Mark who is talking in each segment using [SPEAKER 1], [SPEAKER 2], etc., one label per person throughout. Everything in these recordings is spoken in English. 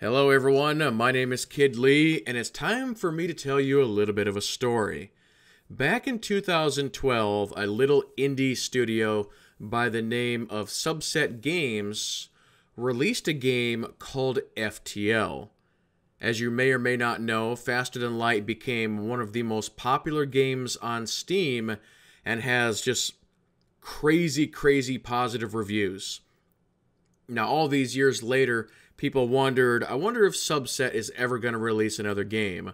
[SPEAKER 1] Hello everyone, my name is Kid Lee, and it's time for me to tell you a little bit of a story. Back in 2012, a little indie studio by the name of Subset Games released a game called FTL. As you may or may not know, Faster Than Light became one of the most popular games on Steam and has just crazy positive reviews. Now, all these years later, people wondered, I wonder if Subset is ever going to release another game.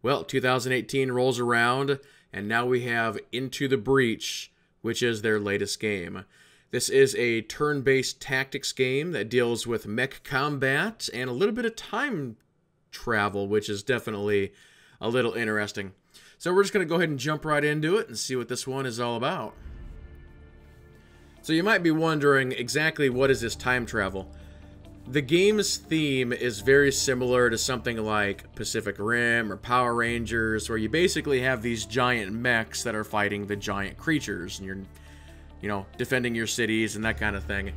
[SPEAKER 1] Well, 2018 rolls around, and now we have Into the Breach, which is their latest game. This is a turn-based tactics game that deals with mech combat and a little bit of time travel, which is definitely a little interesting. So we're just going to go ahead and jump right into it and see what this one is all about. So you might be wondering exactly what is this time travel. The game's theme is very similar to something like Pacific Rim or Power Rangers, where you basically have these giant mechs that are fighting the giant creatures, and you're, defending your cities and that kind of thing.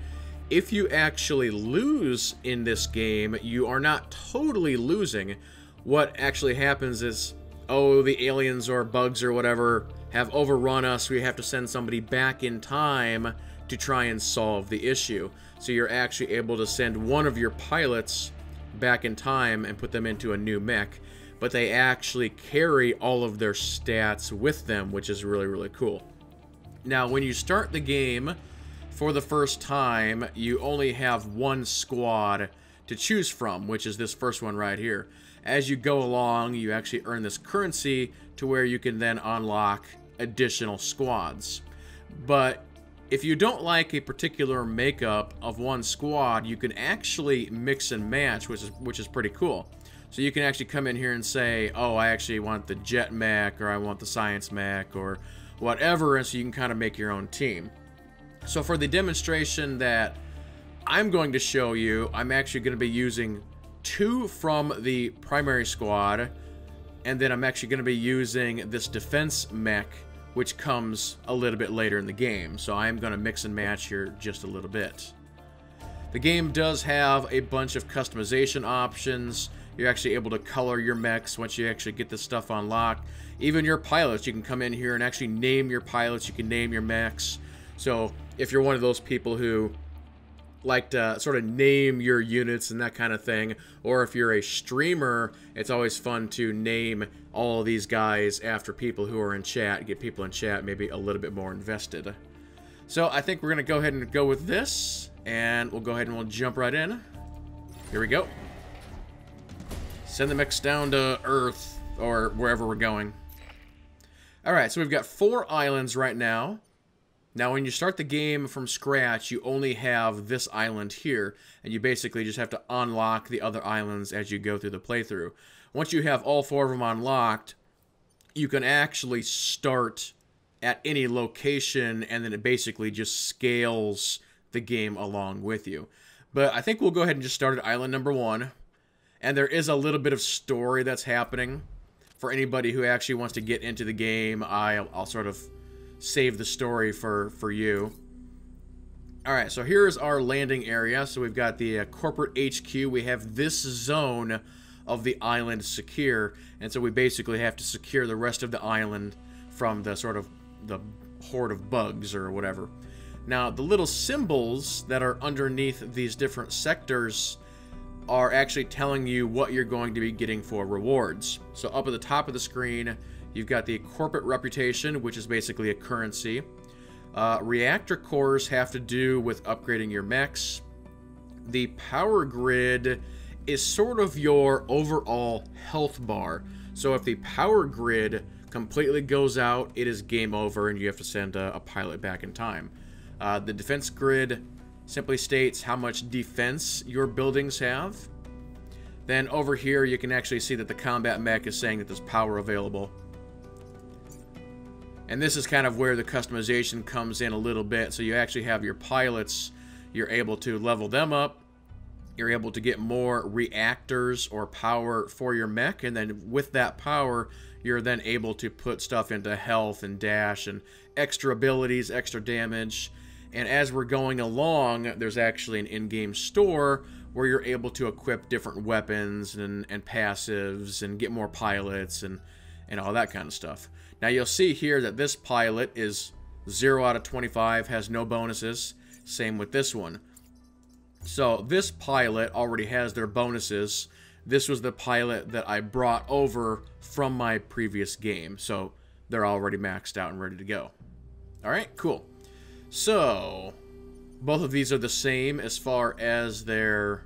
[SPEAKER 1] If you actually lose in this game, you are not totally losing. What actually happens is, the aliens or bugs or whatever have overrun us, we have to send somebody back in time to try and solve the issue. So you're actually able to send one of your pilots back in time and put them into a new mech, but they actually carry all of their stats with them, which is really cool. Now, when you start the game for the first time, you only have one squad to choose from, which is this first one right here. As you go along, you actually earn this currency to where you can then unlock additional squads. But if you don't like a particular makeup of one squad, you can actually mix and match, which is pretty cool. So you can actually come in here and say, I actually want the jet mech, or I want the science mech, or whatever, and so you can kind of make your own team. So for the demonstration that I'm going to show you, I'm actually going to be using 2 from the primary squad, and then I'm actually going to be using this defense mech, which comes a little bit later in the game. So I'm going to mix and match here just a little bit. The game does have a bunch of customization options. You're actually able to color your mechs once you actually get this stuff unlocked. Even your pilots, you can come in here and actually name your pilots. You can name your mechs. So if you're one of those people who like to sort of name your units and that kind of thing, or if you're a streamer, it's always fun to name all of these guys after people who are in chat, get people in chat maybe a little bit more invested. So I think we're going to go ahead and go with this, and we'll go ahead and we'll jump right in. Here we go. Send the mechs down to Earth, or wherever we're going. Alright, so we've got 4 islands right now. Now, when you start the game from scratch, you only have this island here, and you basically just have to unlock the other islands as you go through the playthrough. Once you have all 4 of them unlocked, you can actually start at any location, and then it basically just scales the game along with you. But I think we'll go ahead and just start at island number 1, and there is a little bit of story that's happening. For anybody who actually wants to get into the game, I'll sort of save the story for you. Alright, so here's our landing area. So we've got the corporate HQ. We have this zone of the island secure, and so we basically have to secure the rest of the island from the sort of the horde of bugs or whatever. Now, the little symbols that are underneath these different sectors are actually telling you what you're going to be getting for rewards. So up at the top of the screen, you've got the corporate reputation, which is basically a currency. Reactor cores have to do with upgrading your mechs. The power grid is sort of your overall health bar. So if the power grid completely goes out, it is game over and you have to send a pilot back in time. The defense grid simply states how much defense your buildings have. Then over here you can actually see that the combat mech is saying that there's power available. And this is kind of where the customization comes in a little bit. So you actually have your pilots, you're able to level them up, you're able to get more reactors or power for your mech, and then with that power, you're then able to put stuff into health and dash and extra abilities, extra damage. And as we're going along, there's actually an in-game store where you're able to equip different weapons and passives and get more pilots and all that kind of stuff. Now you'll see here that this pilot is 0 out of 25, has no bonuses. Same with this one. So this pilot already has their bonuses. This was the pilot that I brought over from my previous game. So they're already maxed out and ready to go. Alright, cool. So both of these are the same as far as their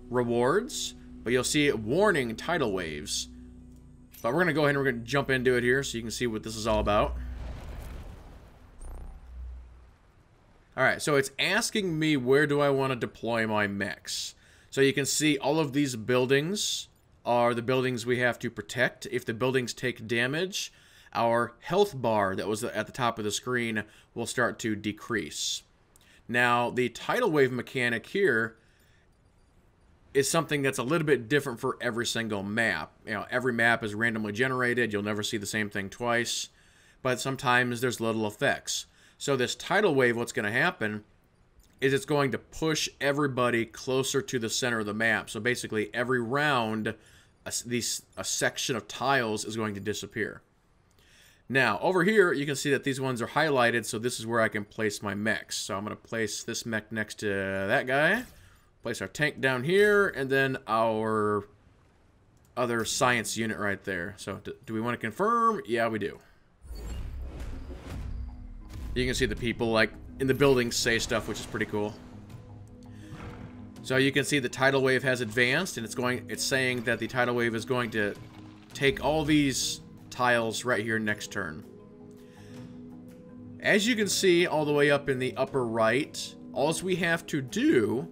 [SPEAKER 1] rewards. But you'll see warning tidal waves. But we're going to go ahead and we're going to jump into it here so you can see what this is all about. Alright, so it's asking me where do I want to deploy my mechs. So you can see all of these buildings are the buildings we have to protect. If the buildings take damage, our health bar that was at the top of the screen will start to decrease. Now, the tidal wave mechanic here is something that's a little bit different for every single map. You know, every map is randomly generated. You'll never see the same thing twice. But sometimes there's little effects. So this tidal wave, what's going to happen is it's going to push everybody closer to the center of the map. So basically, every round, a section of tiles is going to disappear. Now, over here, you can see that these ones are highlighted, so this is where I can place my mechs. So I'm going to place this mech next to that guy, place our tank down here, and then our other science unit right there. So do we want to confirm? Yeah, we do. You can see the people, like, in the buildings say stuff, which is pretty cool. So you can see the tidal wave has advanced, and it's saying that the tidal wave is going to take all these tiles right here next turn. As you can see all the way up in the upper right, all we have to do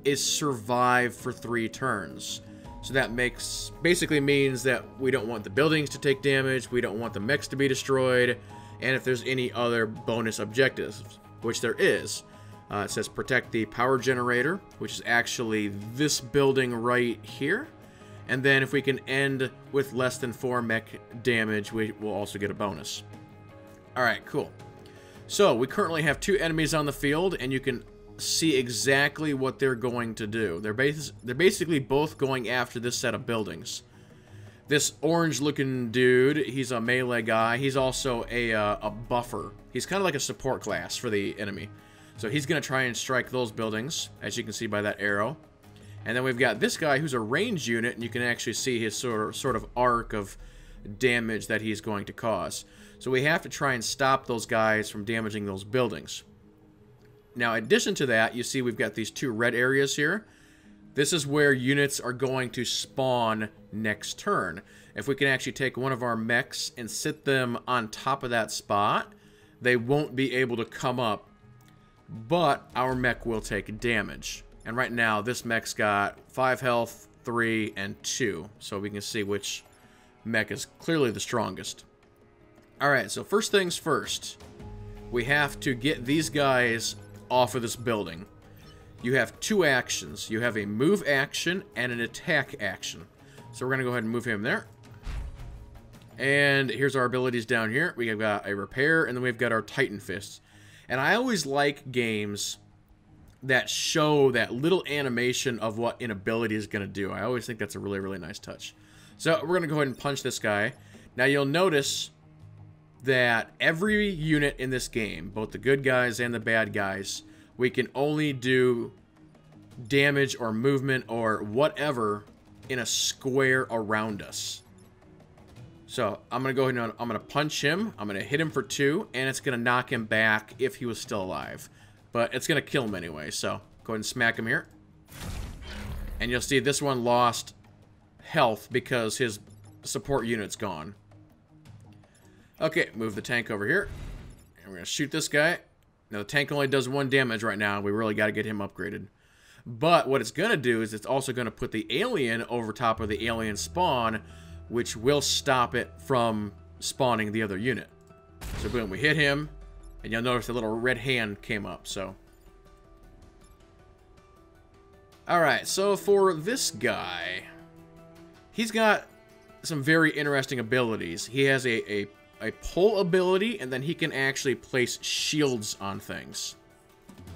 [SPEAKER 1] is survive for 3 turns. So that basically means that we don't want the buildings to take damage, we don't want the mechs to be destroyed, and if there's any other bonus objectives, which there is. It says protect the power generator, which is actually this building right here. And then if we can end with less than 4 mech damage, we will also get a bonus. Alright, cool. So, we currently have 2 enemies on the field, and you can see exactly what they're going to do. They're basically both going after this set of buildings. This orange-looking dude, he's a melee guy. He's also a buffer. He's kind of like a support class for the enemy. So he's going to try and strike those buildings, as you can see by that arrow. And then we've got this guy who's a range unit, and you can actually see his sort of arc of damage that he's going to cause. So we have to try and stop those guys from damaging those buildings. Now, in addition to that, you see we've got these 2 red areas here. This is where units are going to spawn next turn. If we can actually take one of our mechs and sit them on top of that spot, they won't be able to come up, but our mech will take damage. And right now, this mech's got 5 health, 3, and 2. So we can see which mech is clearly the strongest. Alright, so first things first. We have to get these guys off of this building. You have 2 actions. You have a move action and an attack action. So we're going to go ahead and move him there. And here's our abilities down here. We've got a repair, and then we've got our Titan Fists. And I always like games that show that little animation of what an ability is going to do. I always think that's a really, really nice touch. So we're going to go ahead and punch this guy. Now you'll notice that every unit in this game, both the good guys and the bad guys, we can only do damage or movement or whatever in a square around us. So I'm going to go ahead and I'm going to punch him. I'm going to hit him for 2, and it's going to knock him back if he was still alive. But it's going to kill him anyway, so go ahead and smack him here. And you'll see this one lost health because his support unit's gone. Okay, move the tank over here. And we're going to shoot this guy. Now, the tank only does 1 damage right now. We really got to get him upgraded. But what it's going to do is it's also going to put the alien over top of the alien spawn, which will stop it from spawning the other unit. So boom, we hit him, and you'll notice the little red hand came up, so. Alright, so for this guy, he's got some very interesting abilities. He has a pull ability, and then he can actually place shields on things.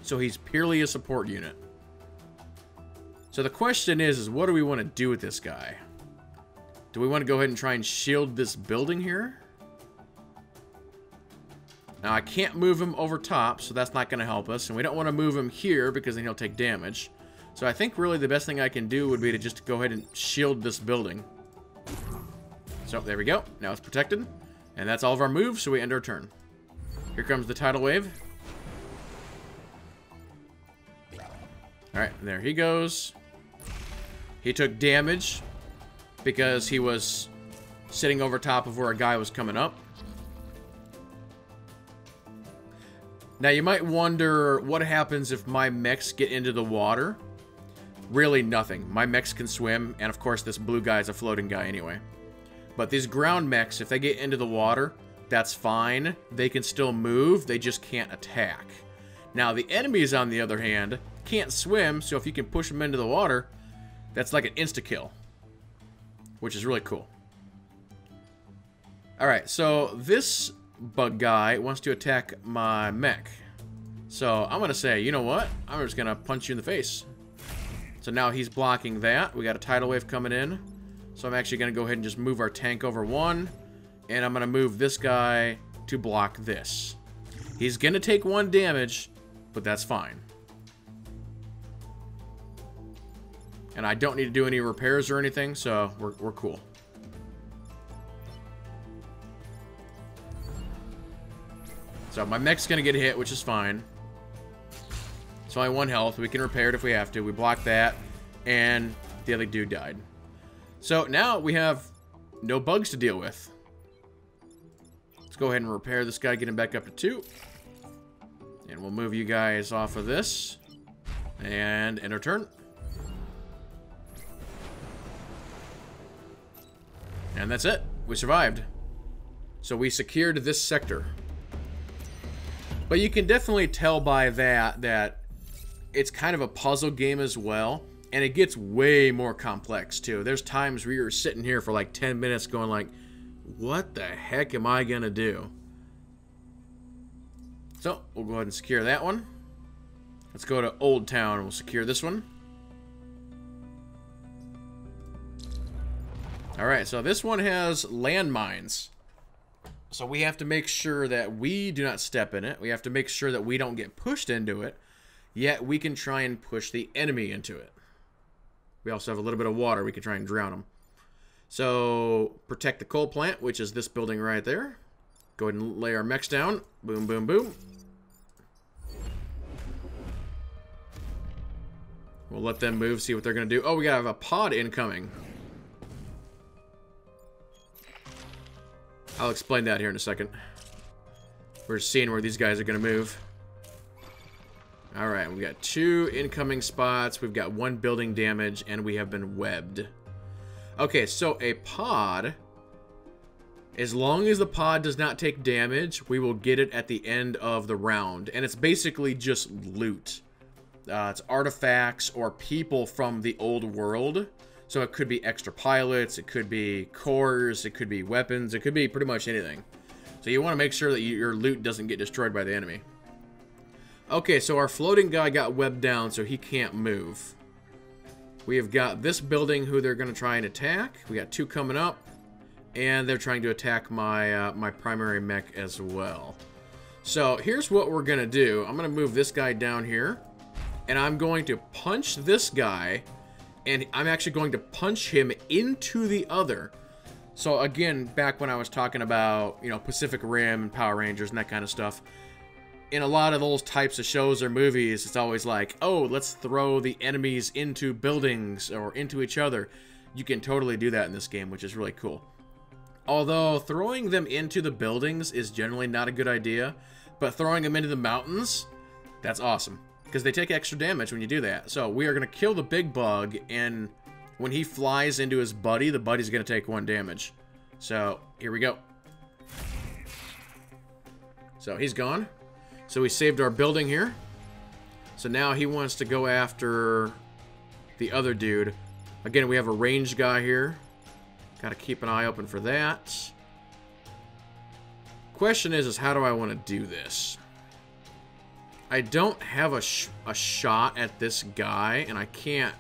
[SPEAKER 1] So he's purely a support unit. So the question is what do we want to do with this guy? Do we want to go ahead and try and shield this building here? Now, I can't move him over top, so that's not going to help us. And we don't want to move him here because then he'll take damage. So I think really the best thing I can do would be to just go ahead and shield this building. So there we go. Now it's protected. And that's all of our moves, so we end our turn. Here comes the tidal wave. Alright, there he goes. He took damage because he was sitting over top of where a guy was coming up. Now you might wonder what happens if my mechs get into the water. Really nothing. My mechs can swim, and of course this blue guy is a floating guy anyway. But these ground mechs, if they get into the water, that's fine. They can still move, they just can't attack. Now the enemies, on the other hand, can't swim, so if you can push them into the water, that's like an insta-kill. Which is really cool. Alright, so this bug guy wants to attack my mech. So I'm going to say, you know what? I'm just going to punch you in the face. So now he's blocking that. We got a tidal wave coming in. So I'm actually going to go ahead and just move our tank over one. And I'm going to move this guy to block this. He's going to take 1 damage, but that's fine. And I don't need to do any repairs or anything, so we're cool. So my mech's going to get hit, which is fine. It's only 1 health. We can repair it if we have to. We block that, and the other dude died. So now we have no bugs to deal with. Let's go ahead and repair this guy, get him back up to 2. And we'll move you guys off of this. And end our turn. And that's it. We survived. So we secured this sector. But you can definitely tell by that it's kind of a puzzle game as well. And it gets way more complex too. There's times where you're sitting here for like 10 minutes going like, what the heck am I gonna do? So we'll go ahead and secure that one. Let's go to Old Town and we'll secure this one. Alright, so this one has landmines. So we have to make sure that we do not step in it. We have to make sure that we don't get pushed into it. Yet we can try and push the enemy into it. We also have a little bit of water. We can try and drown them. So protect the coal plant, which is this building right there. Go ahead and lay our mechs down. Boom, boom, boom. We'll let them move, see what they're going to do. Oh, we got to have a pod incoming. I'll explain that here in a second. We're seeing where these guys are going to move. Alright, we've got 2 incoming spots. We've got 1 building damage, and we have been webbed. Okay, so a pod, as long as the pod does not take damage, we will get it at the end of the round. And it's basically just loot. It's artifacts or people from the old world. So it could be extra pilots, it could be cores, it could be weapons, it could be pretty much anything. So you want to make sure that your loot doesn't get destroyed by the enemy. Okay, so our floating guy got webbed down, so he can't move. We have got this building who they're going to try and attack. We got 2 coming up, and they're trying to attack my my primary mech as well. So here's what we're going to do. I'm going to move this guy down here, and I'm going to punch this guy, and I'm actually going to punch him into the other. So again, back when I was talking about, you know, Pacific Rim and Power Rangers and that kind of stuff, in a lot of those types of shows or movies, it's always like, oh, let's throw the enemies into buildings or into each other. You can totally do that in this game, which is really cool. Although throwing them into the buildings is generally not a good idea, but throwing them into the mountains, that's awesome. Because they take extra damage when you do that. So we are going to kill the big bug, and when he flies into his buddy, the buddy's going to take 1 damage. So here we go. So he's gone. So we saved our building here. So now he wants to go after the other dude. Again, we have a ranged guy here. Got to keep an eye open for that. Question is how do I want to do this? I don't have a shot at this guy, and I can't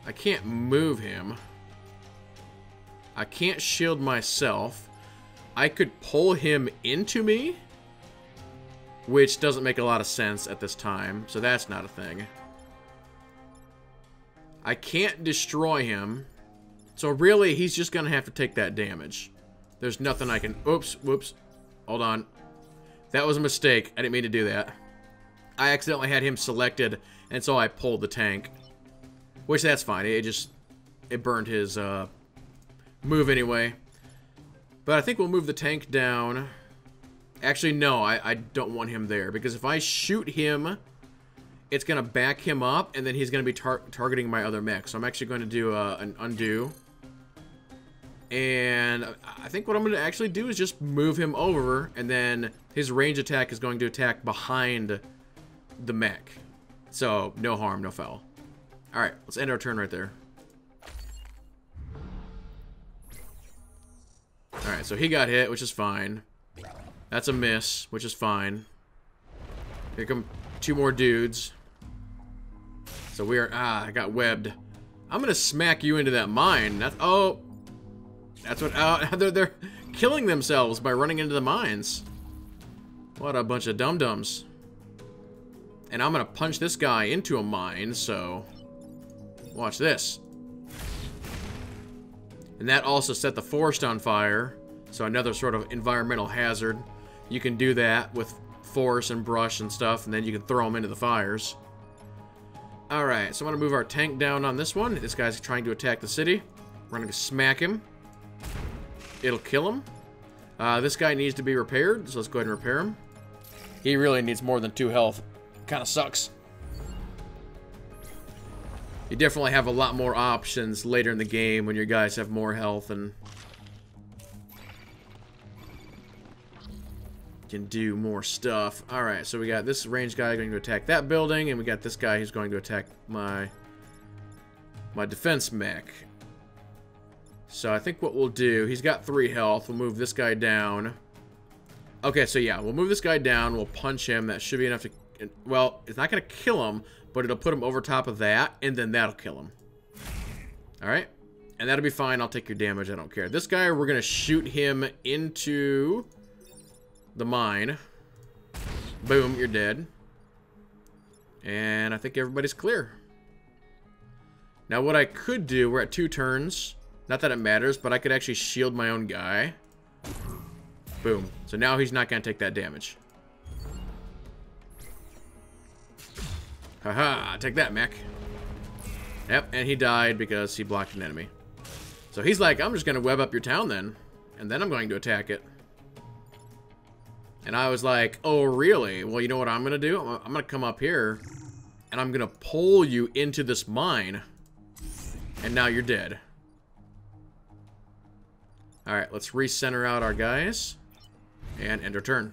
[SPEAKER 1] I can't move him. I can't shield myself. I could pull him into me, which doesn't make a lot of sense at this time, so that's not a thing. I can't destroy him, so really he's just gonna have to take that damage. There's nothing I can... Oops, whoops. Hold on. That was a mistake. I didn't mean to do that. I accidentally had him selected, and so I pulled the tank. Which, that's fine. It burned his move anyway. But I think we'll move the tank down. Actually, no, I don't want him there. Because if I shoot him, it's going to back him up, and then he's going to be targeting my other mech. So I'm actually going to do an undo. And I think what I'm going to actually do is just move him over, and then his range attack is going to attack behind the mech. So, no harm, no foul. Alright, let's end our turn right there. Alright, so he got hit, which is fine. That's a miss, which is fine. Here come 2 more dudes. So we are... I got webbed. I'm gonna smack you into that mine. That's... Oh! That's what... they're killing themselves by running into the mines. What a bunch of dum-dums. And I'm gonna punch this guy into a mine, so... Watch this. And that also set the forest on fire. So another sort of environmental hazard. You can do that with force and brush and stuff, and then you can throw them into the fires. Alright, so I'm going to move our tank down on this one. This guy's trying to attack the city. We're going to smack him. It'll kill him. This guy needs to be repaired, so let's go ahead and repair him. He really needs more than 2 health. Kind of sucks. You definitely have a lot more options later in the game when your guys have more health and can do more stuff. Alright, so we got this range guy going to attack that building, and we got this guy who's going to attack my defense mech. So I think what we'll do, he's got 3 health, we'll move this guy down. Okay, so yeah, we'll move this guy down, we'll punch him, that should be enough to... Well, it's not going to kill him, but it'll put him over top of that, and then that'll kill him. Alright, and that'll be fine, I'll take your damage, I don't care. This guy, we're going to shoot him into... the mine. Boom, you're dead. And I think everybody's clear. Now what I could do, we're at 2 turns. Not that it matters, but I could actually shield my own guy. Boom. So now he's not going to take that damage. Haha, take that, mech. Yep, and he died because he blocked an enemy. So he's like, I'm just going to web up your town then. And then I'm going to attack it. And I was like, oh, really? Well, you know what I'm going to do? I'm going to come up here, and I'm going to pull you into this mine. And now you're dead. Alright, let's recenter out our guys. And end our turn.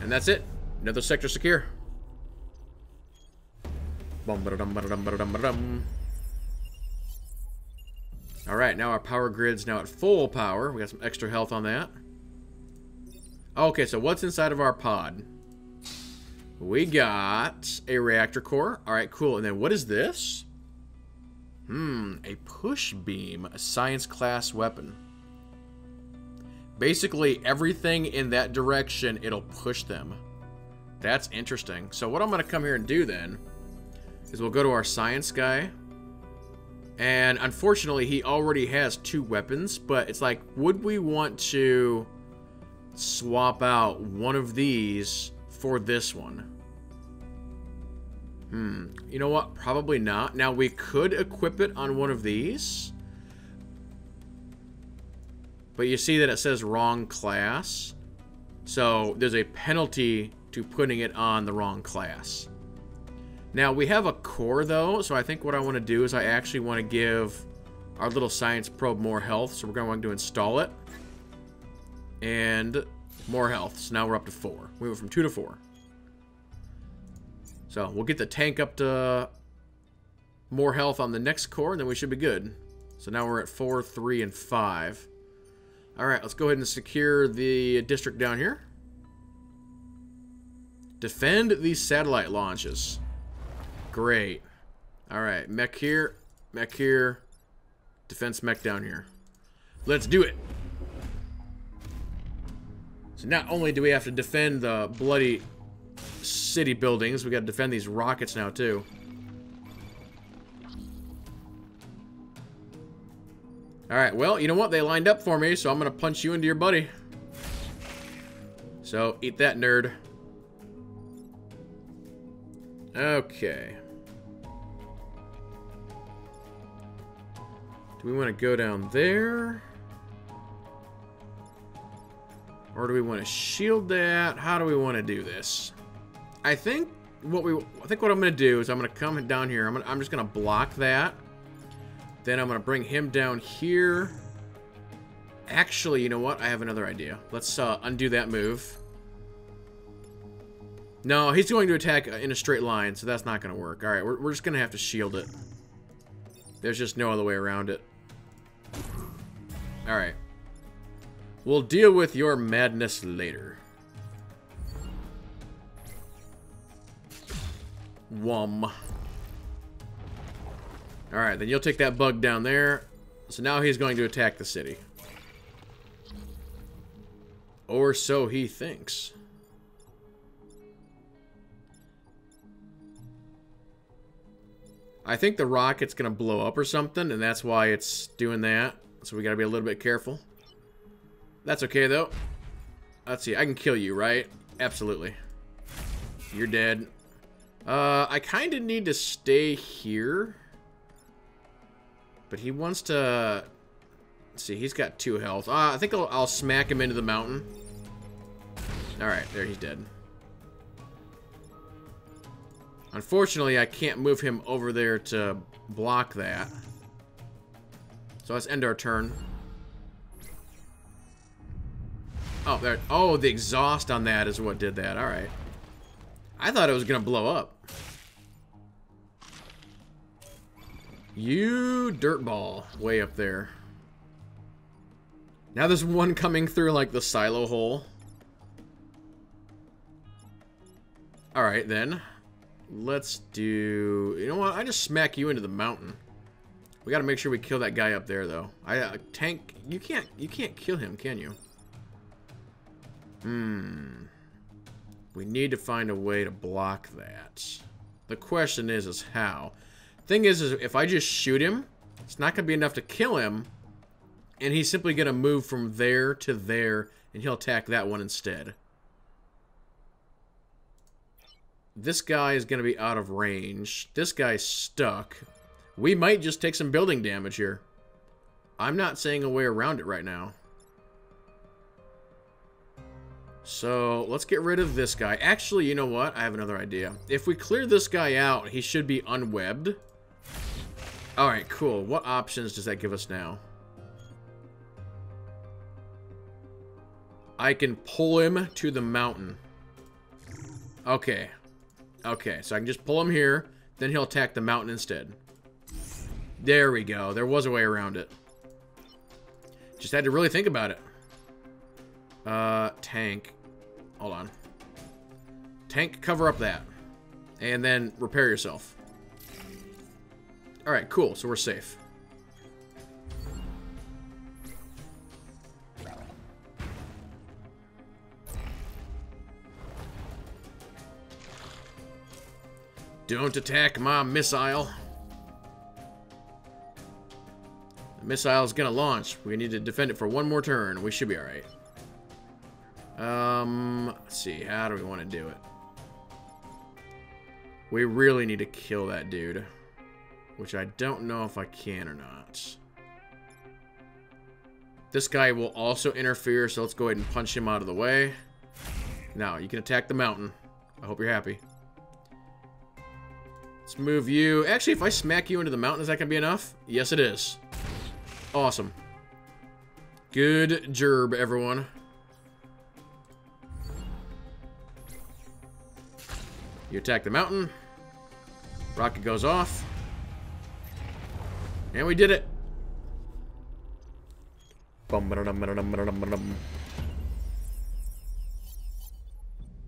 [SPEAKER 1] And that's it. Another sector secure. Alright, now our power grid's now at full power. We got some extra health on that. Okay, so what's inside of our pod? We got a reactor core. Alright, cool. And then what is this? A push beam. A science class weapon. Basically, everything in that direction, it'll push them. That's interesting. So what I'm going to come here and do then is we'll go to our science guy. And unfortunately, he already has 2 weapons. But it's like, would we want to... swap out one of these for this one? You know what? Probably not. Now, we could equip it on one of these. But you see that it says wrong class. So, there's a penalty to putting it on the wrong class. Now, we have a core, though. So, I think what I want to do is I actually want to give our little science probe more health. So, we're going to install it. And more health. So now we're up to 4. We went from 2 to 4. So we'll get the tank up to more health on the next core, and then we should be good. So now we're at 4, 3, and 5. Alright, let's go ahead and secure the district down here. Defend these satellite launches. Great. Alright, mech here. Mech here. Defense mech down here. Let's do it. So not only do we have to defend the bloody city buildings, we got to defend these rockets now too. Alright, well, you know what? They lined up for me, so I'm going to punch you into your buddy. So, eat that, nerd. Okay. Do we want to go down there? Or do we want to shield that? How do we want to do this? I think what I'm going to do is I'm going to come down here. I'm just going to block that. Then I'm going to bring him down here. Actually, you know what? I have another idea. Let's undo that move. No, he's going to attack in a straight line, so that's not going to work. All right, we're just going to have to shield it. There's just no other way around it. All right. We'll deal with your madness later. Whum. Alright, then you'll take that bug down there. So now he's going to attack the city. Or so he thinks. I think the rocket's going to blow up or something, and that's why it's doing that. So we got to be a little bit careful. That's okay, though. Let's see. I can kill you, right? Absolutely. You're dead. I kind of need to stay here. But he wants to... Let's see. He's got 2 health. I think I'll smack him into the mountain. Alright, there, he's dead. Unfortunately, I can't move him over there to block that. So let's end our turn. Oh, there. Oh, the exhaust on that is what did that. All right. I thought it was going to blow up. You dirtball. Way up there. Now there's one coming through like the silo hole. All right, then. Let's do... You know what? I just smack you into the mountain. We got to make sure we kill that guy up there, though. Tank... You can't kill him, can you? We need to find a way to block that. The question is how. Thing is if I just shoot him, it's not going to be enough to kill him. And he's simply going to move from there to there, and he'll attack that one instead. This guy is going to be out of range. This guy's stuck. We might just take some building damage here. I'm not saying a way around it right now. So, let's get rid of this guy. Actually, you know what? I have another idea. If we clear this guy out, he should be unwebbed. Alright, cool. What options does that give us now? I can pull him to the mountain. Okay. Okay, so I can just pull him here, then he'll attack the mountain instead. There we go. There was a way around it. Just had to really think about it. Tank. Hold on. Tank, cover up that. And then repair yourself. Alright, cool. So we're safe. Don't attack my missile. The missile's gonna launch. We need to defend it for one more turn. We should be alright. Let's see. How do we want to do it? We really need to kill that dude. Which I don't know if I can or not. This guy will also interfere, so let's go ahead and punch him out of the way. Now, you can attack the mountain. I hope you're happy. Let's move you. Actually, if I smack you into the mountain, is that going to be enough? Yes, it is. Awesome. Good gerb, everyone. You attack the mountain. Rocket goes off. And we did it.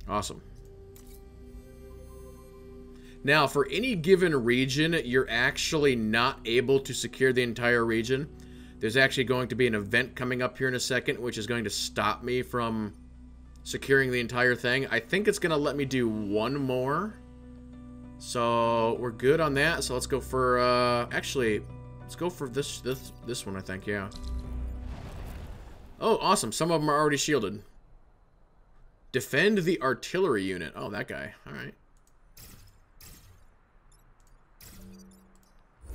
[SPEAKER 1] Awesome. Now, for any given region, you're actually not able to secure the entire region. There's actually going to be an event coming up here in a second, which is going to stop me from securing the entire thing. I think it's going to let me do one more. So, we're good on that. So, let's go for, actually, let's go for this one, I think, yeah. Oh, awesome. Some of them are already shielded. Defend the artillery unit. Oh, that guy. All right.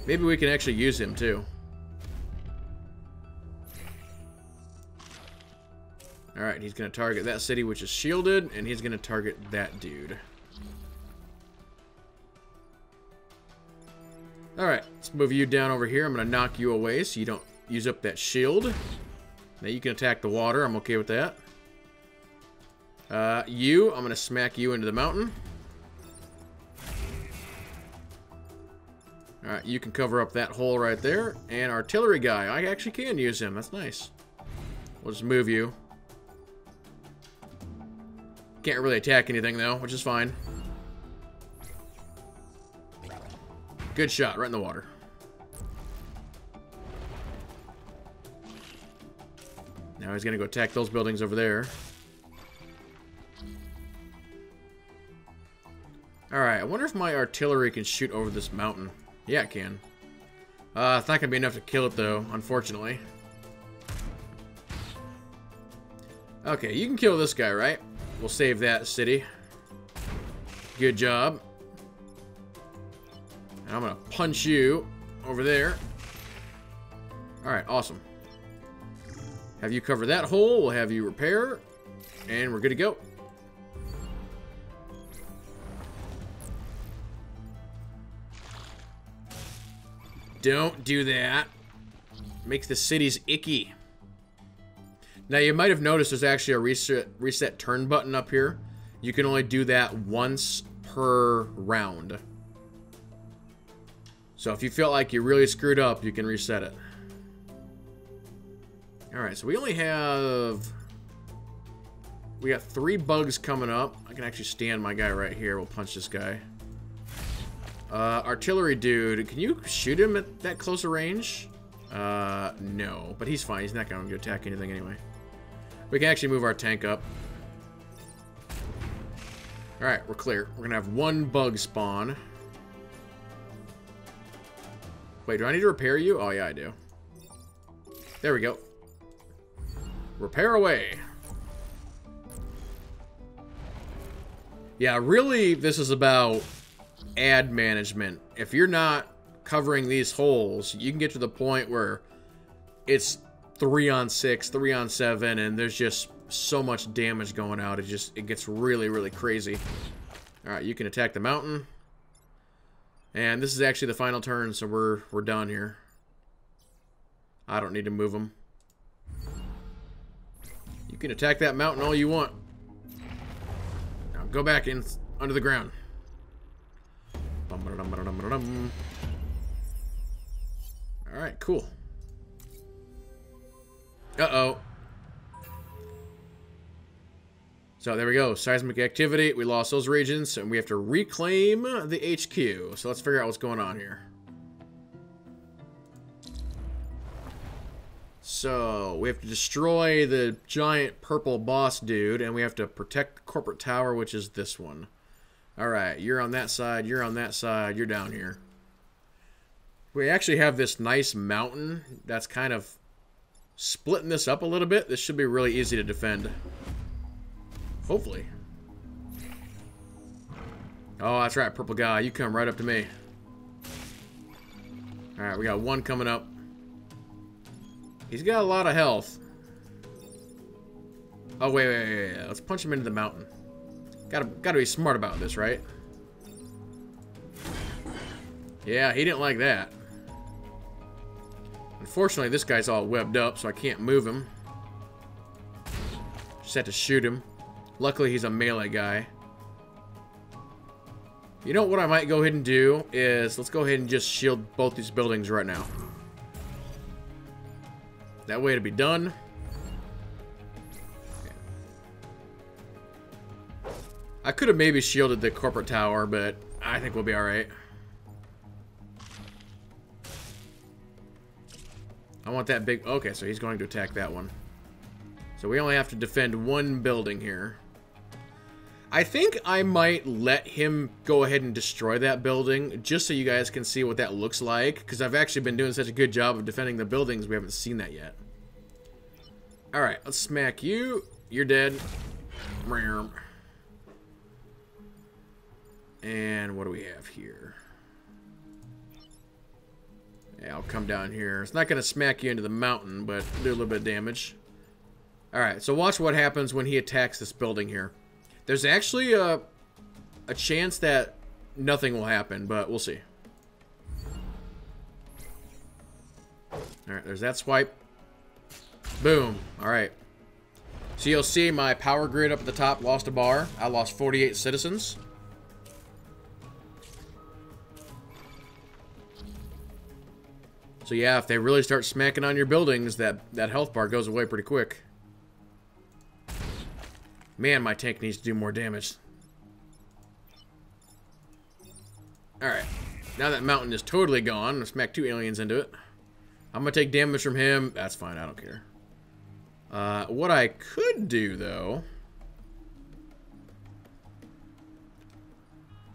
[SPEAKER 1] Maybe we can actually use him, too. Alright, he's going to target that city, which is shielded, and he's going to target that dude. Alright, let's move you down over here. I'm going to knock you away so you don't use up that shield. Now you can attack the water. I'm okay with that. I'm going to smack you into the mountain. Alright, you can cover up that hole right there. And artillery guy, I actually can use him. That's nice. We'll just move you. Can't really attack anything, though, which is fine. Good shot, right in the water. Now he's going to go attack those buildings over there. Alright, I wonder if my artillery can shoot over this mountain. Yeah, it can. It's not going to be enough to kill it, though, unfortunately. Okay, you can kill this guy, right? We'll save that city. Good job. And I'm going to punch you over there. Alright, awesome. Have you cover that hole. We'll have you repair. And we're good to go. Don't do that. Makes the cities icky. Now, you might have noticed there's actually a reset turn button up here. You can only do that once per round. So if you feel like you really screwed up, you can reset it. Alright, so we only have... We got 3 bugs coming up. I can actually stand my guy right here. We'll punch this guy. Artillery dude, can you shoot him at that closer range? No, but he's fine. He's not going to attack anything anyway. We can actually move our tank up. Alright, we're clear. We're going to have 1 bug spawn. Wait, do I need to repair you? Oh, yeah, I do. There we go. Repair away. Yeah, really, this is about ad management. If you're not covering these holes, you can get to the point where it's 3-on-6, 3-on-7, and there's just so much damage going out. It gets really, really crazy. Alright, you can attack the mountain. And this is actually the final turn, so we're done here. I don't need to move them. You can attack that mountain all you want. Now go back in under the ground. Alright, cool. Uh-oh. So there we go. Seismic activity. We lost those regions, and we have to reclaim the HQ. So let's figure out what's going on here. So we have to destroy the giant purple boss dude, and we have to protect the corporate tower, which is this one. Alright, you're on that side, you're on that side, you're down here. We actually have this nice mountain that's kind of splitting this up a little bit. This should be really easy to defend. Hopefully. Oh, that's right, purple guy. You come right up to me. Alright, we got 1 coming up. He's got a lot of health. Oh, wait. Let's punch him into the mountain. Gotta be smart about this, right? Yeah, he didn't like that. Unfortunately, this guy's all webbed up, so I can't move him. Just have to shoot him. Luckily, he's a melee guy. You know what I might go ahead and do is, let's go ahead and just shield both these buildings right now. That way it'll be done. I could have maybe shielded the corporate tower, but I think we'll be alright. I want that big... Okay, so he's going to attack that one. So we only have to defend one building here. I think I might let him go ahead and destroy that building, just so you guys can see what that looks like, because I've actually been doing such a good job of defending the buildings, we haven't seen that yet. Alright, let's smack you. You're dead. And what do we have here? Yeah, I'll come down here. It's not going to smack you into the mountain, but do a little bit of damage. Alright, so watch what happens when he attacks this building here. There's actually a chance that nothing will happen, but we'll see. Alright, there's that swipe. Boom. Alright. So you'll see my power grid up at the top lost a bar. I lost 48 citizens. So yeah, if they really start smacking on your buildings, that health bar goes away pretty quick. Man, my tank needs to do more damage. Alright. Now that mountain is totally gone, I'm gonna smack 2 aliens into it. I'm gonna take damage from him. That's fine, I don't care. What I could do, though...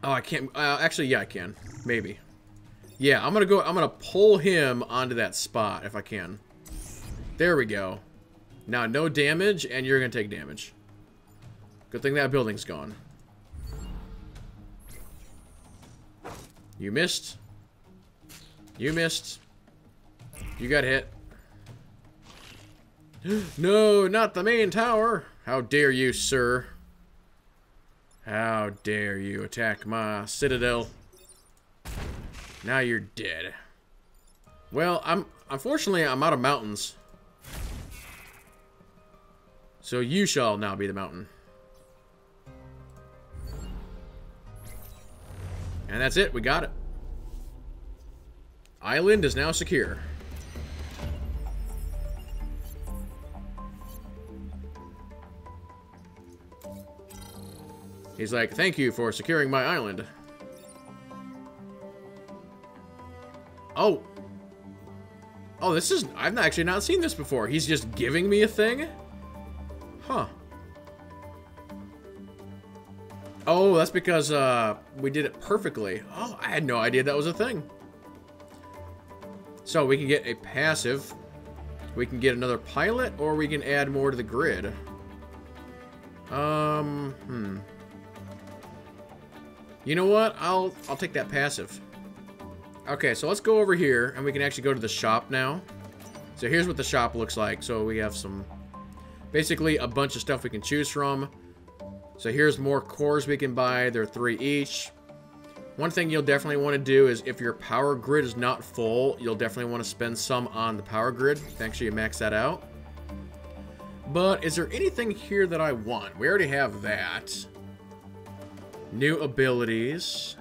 [SPEAKER 1] Oh, I can't... actually, yeah, I can. Maybe. Yeah, I'm gonna pull him onto that spot, if I can. There we go. Now, no damage, and you're gonna take damage. Good thing that building's gone. You missed. You missed. You got hit. No, not the main tower. How dare you, sir? How dare you attack my citadel? Now you're dead. Well, unfortunately, I'm out of mountains. So you shall now be the mountain. And that's it, we got it. Island is now secure. He's like, thank you for securing my island. Oh. Oh, this is... I've actually not seen this before. He's just giving me a thing? Huh. Oh, that's because we did it perfectly. Oh, I had no idea that was a thing. So we can get a passive. We can get another pilot, or we can add more to the grid. You know what? I'll take that passive. Okay, so let's go over here, and we can actually go to the shop now. So here's what the shop looks like. So we have some... basically a bunch of stuff we can choose from. So here's more cores we can buy. They're 3 each. One thing you'll definitely want to do is if your power grid is not full, you'll definitely want to spend some on the power grid. Make sure you max that out. But is there anything here that I want? We already have that. New abilities.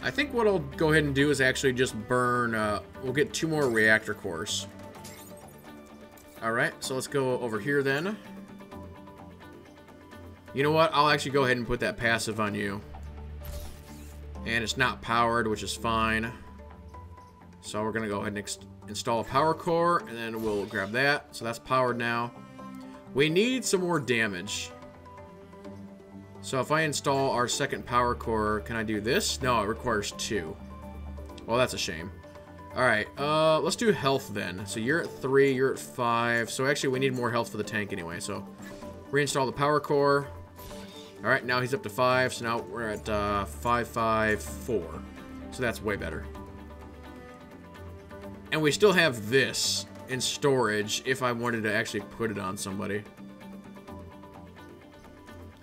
[SPEAKER 1] I think what I'll go ahead and do is actually just burn, we'll get 2 more reactor cores. Alright, so let's go over here then. You know what? I'll actually go ahead and put that passive on you. And it's not powered, which is fine. So we're going to go ahead and install a power core, and then we'll grab that. So that's powered now. We need some more damage. So if I install our second power core, can I do this? No, it requires 2. Well, that's a shame. Alright, let's do health then. So you're at 3, you're at 5. So actually, we need more health for the tank anyway. So reinstall the power core. Alright, now he's up to 5. So now we're at 5, 5, 4. So that's way better. And we still have this in storage if I wanted to actually put it on somebody.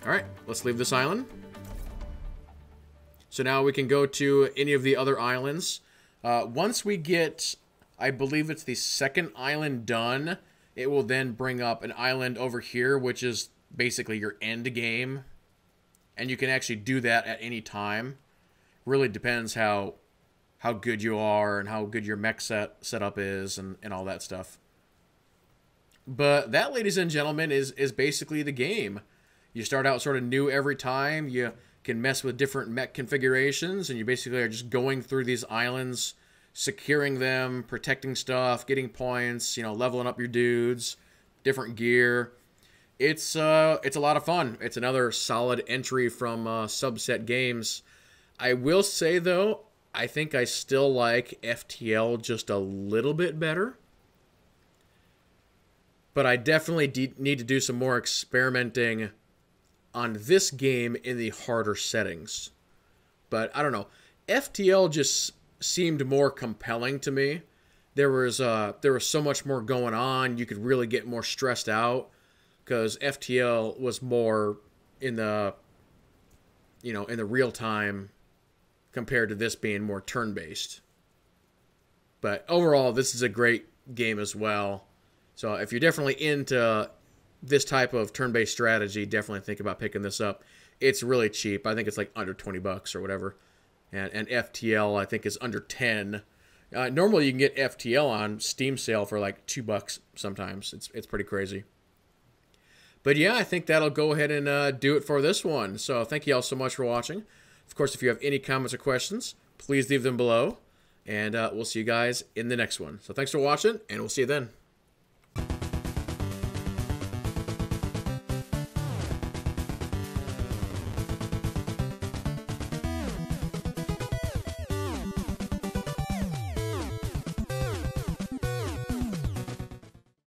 [SPEAKER 1] Alright, let's leave this island. So now we can go to any of the other islands. Once we get, I believe it's the second island done, it will then bring up an island over here, which is basically your end game. And you can actually do that at any time. Really depends how good you are and how good your mech setup is and all that stuff. But that, ladies and gentlemen, is basically the game. You start out sort of new every time. You can mess with different mech configurations, and you basically are just going through these islands, securing them, protecting stuff, getting points, leveling up your dudes, different gear. It's a lot of fun. It's another solid entry from Subset Games. I will say, though, I think I still like FTL just a little bit better. But I definitely need to do some more experimenting on this game in the harder settings. But I don't know. FTL just seemed more compelling to me. There was so much more going on. You could really get more stressed out because FTL was more in the in the real time compared to this being more turn-based. But overall, this is a great game as well. So if you're definitely into this type of turn-based strategy, definitely think about picking this up. It's really cheap. I think it's like under $20 or whatever. And FTL, I think, is under 10. Normally, you can get FTL on Steam sale for like $2 sometimes. It's pretty crazy. But yeah, I think that'll go ahead and do it for this one. So thank you all so much for watching. Of course, if you have any comments or questions, please leave them below. And we'll see you guys in the next one. So thanks for watching, and we'll see you then.